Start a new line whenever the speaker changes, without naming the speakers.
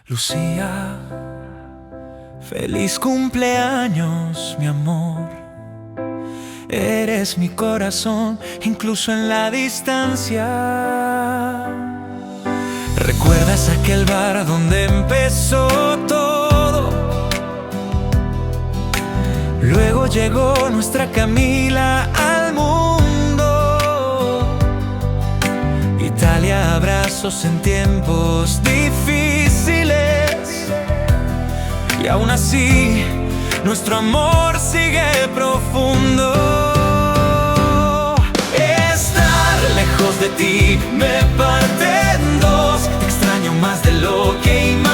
Lucía, feliz cumpleaños, mi amor. Eres mi corazón, incluso en la distancia. ¿Recuerdas aquel bar donde empezó todo? Luego llegó nuestra Camila al mundo. Italia, abrazos en tiempos difíciles. Y aún así, nuestro amor sigue profundo. Estar lejos de ti me parte en dos. Te extraño más de lo que imagino.